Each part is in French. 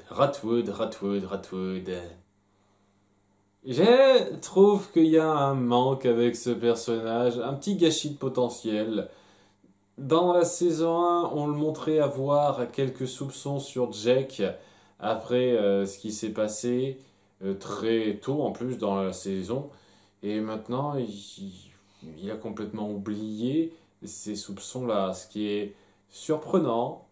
Ratwood. Je trouve qu'il y a un manque avec ce personnage, un petit gâchis de potentiel. Dans la saison 1, on le montrait avoir quelques soupçons sur Jack après ce qui s'est passé très tôt en plus dans la saison. Et maintenant, il a complètement oublié ces soupçons-là, ce qui est surprenant.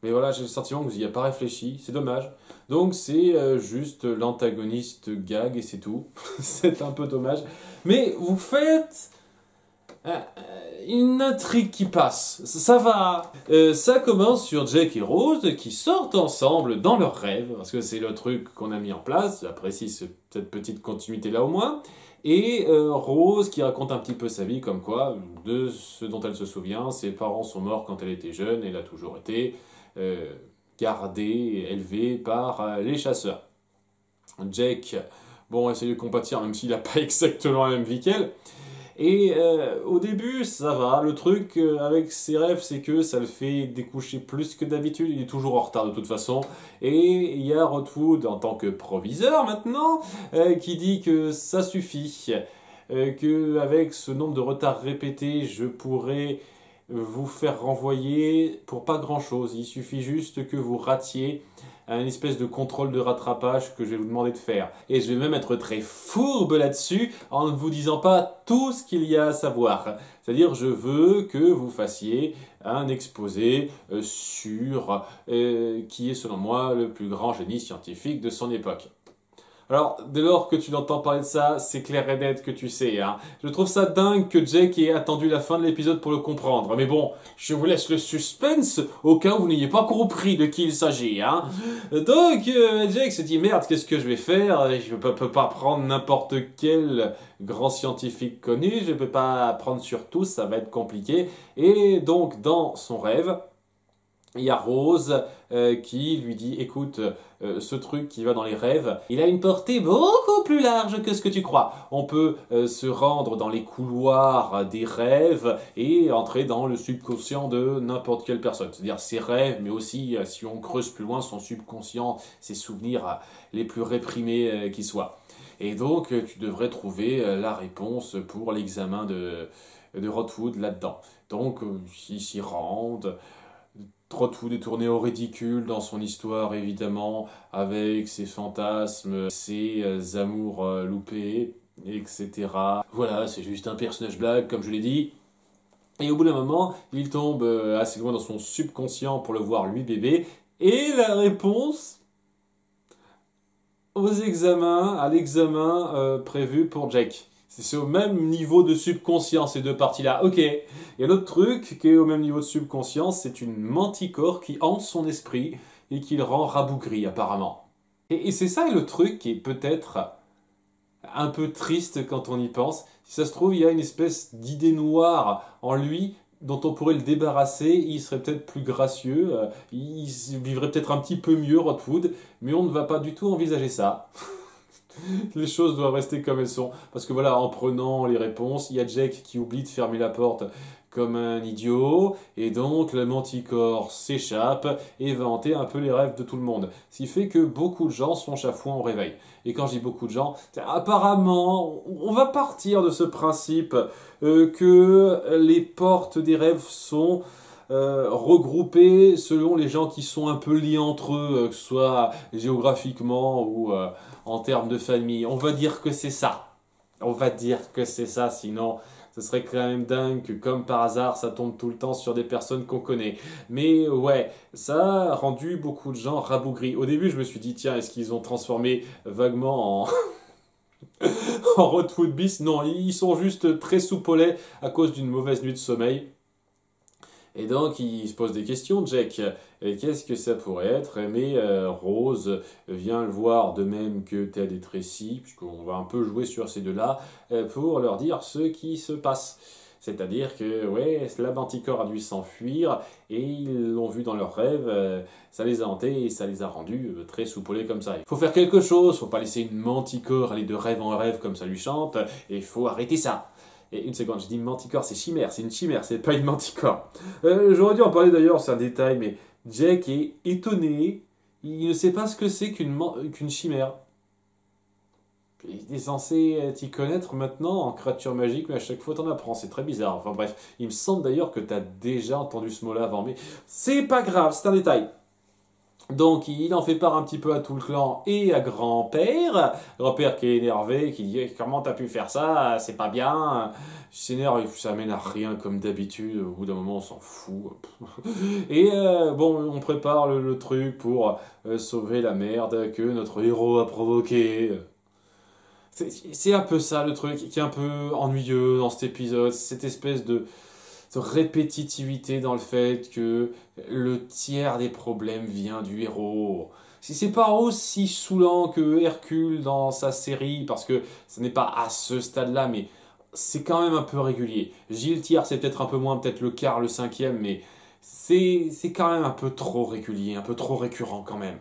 Mais voilà, j'ai le sentiment que vous n'y avez pas réfléchi, c'est dommage. Donc c'est juste l'antagoniste gag et c'est tout. C'est un peu dommage. Mais vous faites une intrigue qui passe, ça va. Ça commence sur Jack et Rose qui sortent ensemble dans leurs rêves, parce que c'est le truc qu'on a mis en place, j'apprécie cette petite continuité là au moins. Et Rose qui raconte un petit peu sa vie, comme quoi, de ce dont elle se souvient, ses parents sont morts quand elle était jeune, elle a toujours été gardée et élevée par les chasseurs. Jack, bon, essaie de compatir même s'il n'a pas exactement la même vie qu'elle. Et au début, ça va. Le truc avec ses rêves, c'est que ça le fait découcher plus que d'habitude. Il est toujours en retard de toute façon. Et il y a Ratwood en tant que proviseur maintenant, qui dit que ça suffit. Qu'avec ce nombre de retards répétés, je pourrais vous faire renvoyer pour pas grand chose. Il suffit juste que vous ratiez un espèce de contrôle de rattrapage que je vais vous demander de faire. Et je vais même être très fourbe là-dessus en ne vous disant pas tout ce qu'il y a à savoir. C'est-à-dire, je veux que vous fassiez un exposé sur qui est selon moi le plus grand génie scientifique de son époque. Alors, dès lors que tu entends parler de ça, c'est clair et net que tu sais, hein. Je trouve ça dingue que Jack ait attendu la fin de l'épisode pour le comprendre. Mais bon, je vous laisse le suspense au cas où vous n'ayez pas compris de qui il s'agit, hein. Donc, Jack se dit, merde, qu'est-ce que je vais faire? Je ne peux pas prendre n'importe quel grand scientifique connu, je ne peux pas prendre sur tous, ça va être compliqué. Et donc, dans son rêve, il y a Rose qui lui dit, écoute, ce truc qui va dans les rêves, il a une portée beaucoup plus large que ce que tu crois. On peut se rendre dans les couloirs des rêves et entrer dans le subconscient de n'importe quelle personne. C'est-à-dire ses rêves, mais aussi, si on creuse plus loin, son subconscient, ses souvenirs les plus réprimés qui soient. Et donc, tu devrais trouver la réponse pour l'examen de Ratwood là-dedans. Donc, ils s'y rendent. Ratwood est tourné au ridicule dans son histoire, évidemment, avec ses fantasmes, ses amours loupés, etc. Voilà, c'est juste un personnage blague, comme je l'ai dit. Et au bout d'un moment, il tombe assez loin dans son subconscient pour le voir lui bébé. Et la réponse à l'examen prévu pour Jack. C'est au même niveau de subconscient, ces deux parties-là. Ok. Il y a l'autre truc qui est au même niveau de subconscience, c'est une manticore qui hante son esprit et qui le rend rabougri, apparemment. Et c'est ça le truc qui est peut-être un peu triste quand on y pense. Si ça se trouve, il y a une espèce d'idée noire en lui dont on pourrait le débarrasser, il serait peut-être plus gracieux, il vivrait peut-être un petit peu mieux, Ratwood, mais on ne va pas du tout envisager ça. Les choses doivent rester comme elles sont. Parce que voilà, en prenant les réponses, il y a Jack qui oublie de fermer la porte comme un idiot, et donc le manticore s'échappe et va hanter un peu les rêves de tout le monde. Ce qui fait que beaucoup de gens sont chafouins au réveil. Et quand je dis beaucoup de gens, apparemment, on va partir de ce principe que les portes des rêves sont regroupées selon les gens qui sont un peu liés entre eux, que ce soit géographiquement ou en termes de famille. On va dire que c'est ça. On va dire que c'est ça, sinon ce serait quand même dingue que comme par hasard ça tombe tout le temps sur des personnes qu'on connaît. Mais ouais, ça a rendu beaucoup de gens rabougris. Au début je me suis dit tiens, est-ce qu'ils ont transformé vaguement en... en Ratwood Beast? Non, ils sont juste très soupolés à cause d'une mauvaise nuit de sommeil. Et donc, il se pose des questions, Jack. Et qu'est-ce que ça pourrait être? Mais Rose vient le voir de même que Ted et Tracy, puisqu'on va un peu jouer sur ces deux-là, pour leur dire ce qui se passe. C'est-à-dire que, ouais, la manticore a dû s'enfuir, et ils l'ont vu dans leurs rêves, ça les a hantés, et ça les a rendus très soupolés comme ça. Il faut faire quelque chose, faut pas laisser une manticore aller de rêve en rêve comme ça lui chante, et il faut arrêter ça. Et une seconde, je dis manticore, c'est chimère, c'est une chimère, c'est pas une manticore. J'aurais dû en parler d'ailleurs, c'est un détail, mais Jack est étonné il ne sait pas ce que c'est qu'une chimère. Il est censé t'y connaître maintenant en créature magique, mais à chaque fois t'en apprends, c'est très bizarre. Enfin bref, il me semble d'ailleurs que t'as déjà entendu ce mot-là avant, mais c'est pas grave, c'est un détail. Donc il en fait part un petit peu à tout le clan et à grand-père. Grand-père qui est énervé, qui dit comment t'as pu faire ça, c'est pas bien. Il s'énerve, ça mène à rien comme d'habitude, au bout d'un moment on s'en fout. Et bon, on prépare le truc pour sauver la merde que notre héros a provoquée. C'est un peu ça le truc qui est un peu ennuyeux dans cet épisode, cette espèce de répétitivité dans le fait que le tiers des problèmes vient du héros. Si c'est pas aussi saoulant que Hercule dans sa série, parce que ce n'est pas à ce stade-là, mais c'est quand même un peu régulier. Gilles Tiers, c'est peut-être un peu moins, peut-être le quart, le cinquième, mais c'est quand même un peu trop régulier, un peu trop récurrent quand même.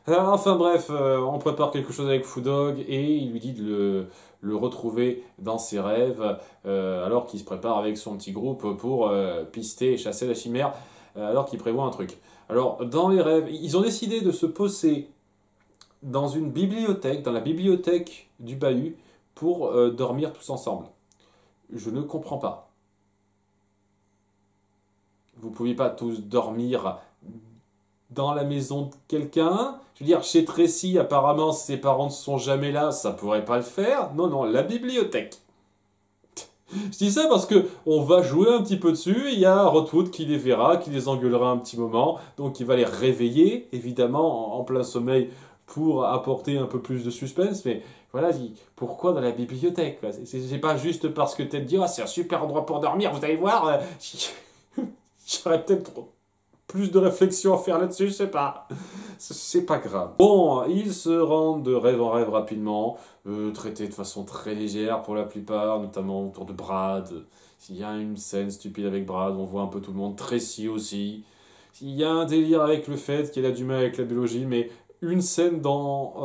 Enfin bref, on prépare quelque chose avec Foodog et il lui dit de le retrouver dans ses rêves alors qu'il se prépare avec son petit groupe pour pister et chasser la chimère alors qu'il prévoit un truc. Alors dans les rêves, ils ont décidé de se poser dans une bibliothèque, dans la bibliothèque du bahut pour dormir tous ensemble. Je ne comprends pas. Vous ne pouviez pas tous dormir dans la maison de quelqu'un. Je veux dire, chez Tracy, apparemment, ses parents ne sont jamais là, ça pourrait pas le faire. Non, non, la bibliothèque. Je dis ça parce que on va jouer un petit peu dessus, il y a Rotwood qui les verra, qui les engueulera un petit moment, donc il va les réveiller, évidemment, en plein sommeil, pour apporter un peu plus de suspense, mais voilà, pourquoi dans la bibliothèque? C'est pas juste parce que t'es de dire, ah, c'est un super endroit pour dormir, vous allez voir, j'aurais peut-être plus de réflexion à faire là-dessus, je sais pas. C'est pas grave. Bon, ils se rendent de rêve en rêve rapidement, traités de façon très légère pour la plupart, notamment autour de Brad. S'il y a une scène stupide avec Brad, on voit un peu tout le monde. Tracy aussi. Il y a un délire avec le fait qu'elle a du mal avec la biologie, mais une scène dans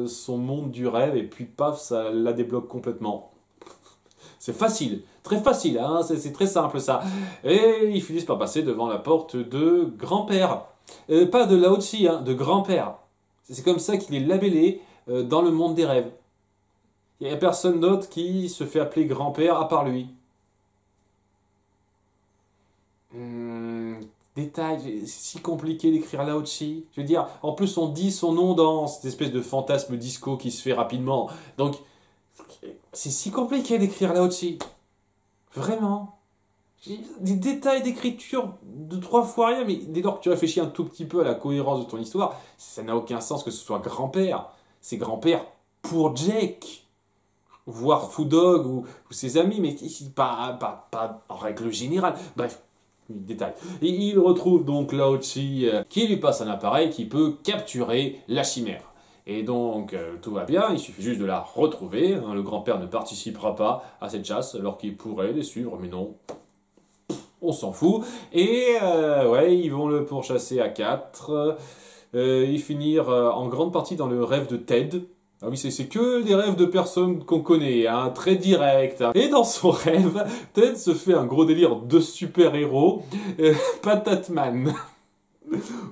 son monde du rêve, et puis paf, ça la débloque complètement. C'est facile, très facile, hein, c'est très simple ça. Et ils finissent par passer devant la porte de grand-père. Pas de Lao-Tzu, hein, de grand-père. C'est comme ça qu'il est labellé dans le monde des rêves. Il n'y a personne d'autre qui se fait appeler grand-père à part lui. Détail, c'est si compliqué d'écrire Lao-Tzu. Je veux dire, en plus on dit son nom dans cette espèce de fantasme disco qui se fait rapidement. Donc, c'est si compliqué d'écrire Lao-Tzu. Vraiment. Des détails d'écriture de 3 fois rien, mais dès lors que tu réfléchis un tout petit peu à la cohérence de ton histoire, ça n'a aucun sens que ce soit grand-père. C'est grand-père pour Jake. Voire Foodog ou ses amis, mais pas en règle générale. Bref, détail. Et il retrouve donc Lao-Tzu qui lui passe un appareil qui peut capturer la chimère. Et donc tout va bien, il suffit juste de la retrouver. Hein, le grand-père ne participera pas à cette chasse alors qu'il pourrait les suivre, mais non, on s'en fout. Et ouais, ils vont le pourchasser à 4. Ils finirent en grande partie dans le rêve de Ted. Ah oui, c'est que des rêves de personnes qu'on connaît, hein, très direct. Et dans son rêve, Ted se fait un gros délire de super-héros, Patate Man.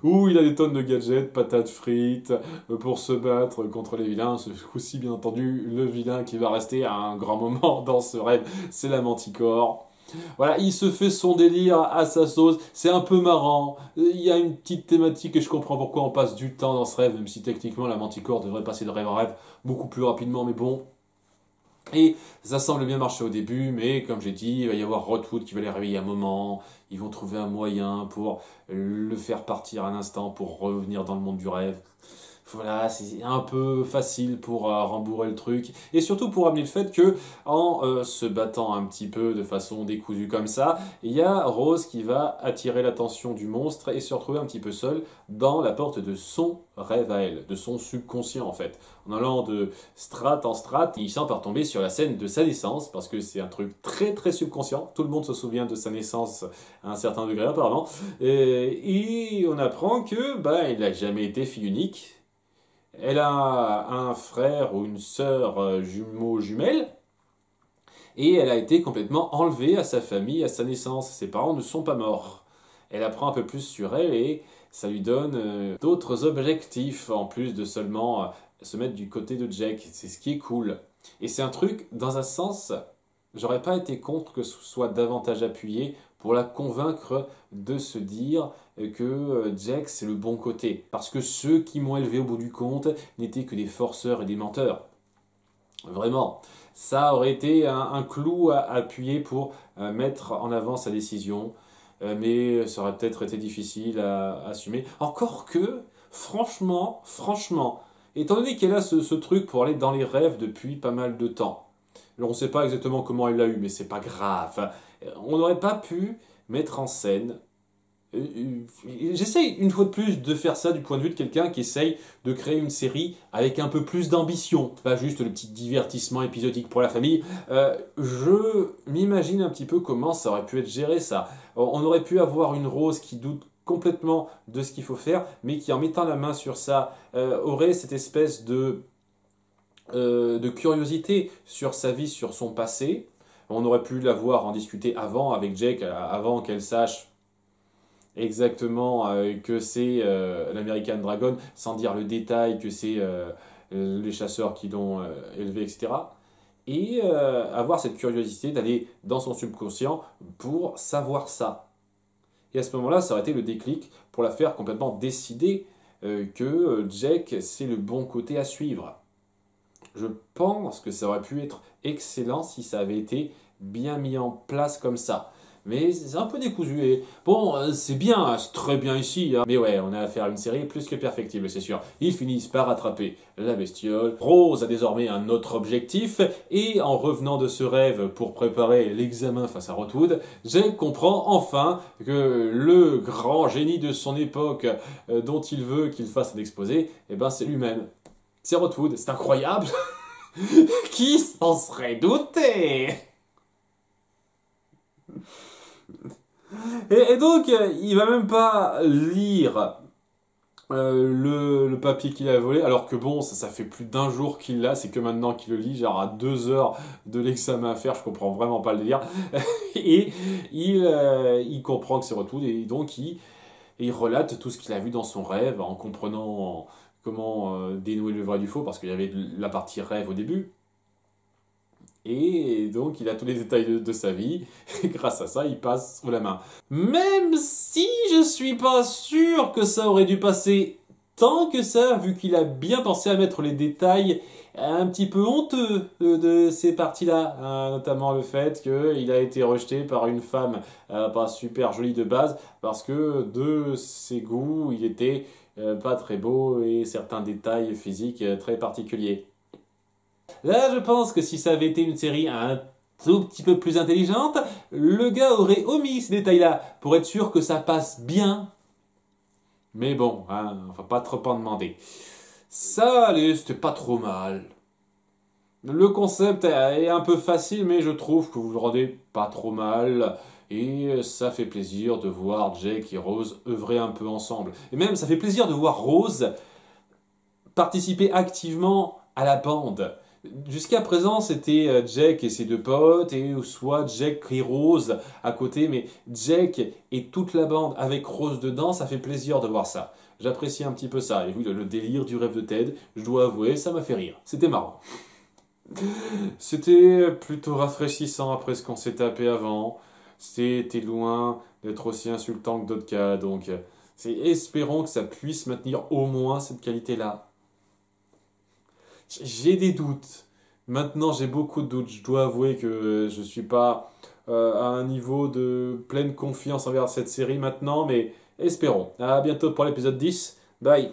Où il a des tonnes de gadgets, patates frites, pour se battre contre les vilains. Ce coup-ci, bien entendu, le vilain qui va rester à un grand moment dans ce rêve, c'est la Manticore. Voilà, il se fait son délire à sa sauce, c'est un peu marrant, il y a une petite thématique et je comprends pourquoi on passe du temps dans ce rêve, même si techniquement la Manticore devrait passer de rêve en rêve beaucoup plus rapidement, mais bon. Et ça semble bien marcher au début, mais comme j'ai dit, il va y avoir Rotwood qui va les réveiller un moment, ils vont trouver un moyen pour le faire partir un instant pour revenir dans le monde du rêve. Voilà, c'est un peu facile pour rembourrer le truc. Et surtout pour amener le fait que, en se battant un petit peu de façon décousue comme ça, il y a Rose qui va attirer l'attention du monstre et se retrouver un petit peu seule dans la porte de son rêve à elle, de son subconscient en fait. En allant de strate en strate, il finit par tomber sur la scène de sa naissance, parce que c'est un truc très très subconscient. Tout le monde se souvient de sa naissance à un certain degré apparemment. Et on apprend que il n'a jamais été fille unique. Elle a un frère ou une sœur jumeau jumelle et elle a été complètement enlevée à sa famille à sa naissance. Ses parents ne sont pas morts. Elle apprend un peu plus sur elle et Ça lui donne d'autres objectifs, en plus de seulement se mettre du côté de Jack. C'est ce qui est cool. Et c'est un truc, dans un sens, j'aurais pas été contre que ce soit davantage appuyé pour la convaincre de se dire que Jack c'est le bon côté. Parce que ceux qui m'ont élevé au bout du compte n'étaient que des forceurs et des menteurs. Vraiment, ça aurait été un clou à appuyer pour mettre en avant sa décision, mais ça aurait peut-être été difficile à assumer. Encore que, franchement, étant donné qu'elle a ce truc pour aller dans les rêves depuis pas mal de temps, alors on ne sait pas exactement comment elle l'a eu, mais c'est pas grave. On n'aurait pas pu mettre en scène. J'essaye une fois de plus de faire ça du point de vue de quelqu'un qui essaye de créer une série avec un peu plus d'ambition, pas juste le petit divertissement épisodique pour la famille. Je m'imagine un petit peu comment ça aurait pu être géré ça. On aurait pu avoir une Rose qui doute complètement de ce qu'il faut faire, mais qui en mettant la main sur ça aurait cette espèce de curiosité sur sa vie, sur son passé. On aurait pu la voir en discuter avant avec Jake, avant qu'elle sache exactement que c'est l'American Dragon, sans dire le détail que c'est les chasseurs qui l'ont élevé, etc. Et avoir cette curiosité d'aller dans son subconscient pour savoir ça. Et à ce moment-là, ça aurait été le déclic pour la faire complètement décider que Jack, c'est le bon côté à suivre. Je pense que ça aurait pu être excellent si ça avait été bien mis en place comme ça. Mais c'est un peu décousu. Et bon, c'est bien, c'est très bien ici. Hein. Mais ouais, on a affaire à une série plus que perfectible, c'est sûr. Ils finissent par attraper la bestiole. Rose a désormais un autre objectif. Et en revenant de ce rêve pour préparer l'examen face à Rothwood, Jake comprend enfin que le grand génie de son époque dont il veut qu'il fasse un exposé, eh ben c'est lui-même. C'est Rothwood, c'est incroyable. Qui s'en serait douté? Et donc, il va même pas lire le papier qu'il a volé, alors que bon, ça fait plus d'un jour qu'il l'a, c'est que maintenant qu'il le lit, genre à 2 heures de l'examen à faire, je comprends vraiment pas le délire. Et il comprend que c'est Rothwood, et donc il relate tout ce qu'il a vu dans son rêve, en comprenant comment dénouer le vrai du faux, parce qu'il y avait la partie rêve au début. Et donc, il a tous les détails de sa vie. Et grâce à ça, il passe sous la main. Même si je suis pas sûr que ça aurait dû passer tant que ça, vu qu'il a bien pensé à mettre les détails un petit peu honteux de ces parties-là. Notamment le fait qu'il a été rejeté par une femme pas super jolie de base, parce que de ses goûts, il était pas très beau et certains détails physiques très particuliers. Là, je pense que si ça avait été une série un tout petit peu plus intelligente, le gars aurait omis ces détails-là pour être sûr que ça passe bien. Mais bon, hein, on va pas trop en demander. Ça, allez, c'était pas trop mal. Le concept est un peu facile, mais je trouve que vous le rendez pas trop mal. Et ça fait plaisir de voir Jake et Rose œuvrer un peu ensemble. Et même, ça fait plaisir de voir Rose participer activement à la bande. Jusqu'à présent, c'était Jack et ses 2 potes, et soit Jack et Rose à côté, mais Jack et toute la bande avec Rose dedans, ça fait plaisir de voir ça. J'apprécie un petit peu ça. Et oui, le délire du rêve de Ted, je dois avouer, ça m'a fait rire. C'était marrant. C'était plutôt rafraîchissant après ce qu'on s'est tapé avant. C'était loin d'être aussi insultant que d'autres cas, donc espérons que ça puisse maintenir au moins cette qualité-là. J'ai des doutes. Maintenant, j'ai beaucoup de doutes. Je dois avouer que je suis pas à un niveau de pleine confiance envers cette série maintenant, mais espérons. À bientôt pour l'épisode 10. Bye.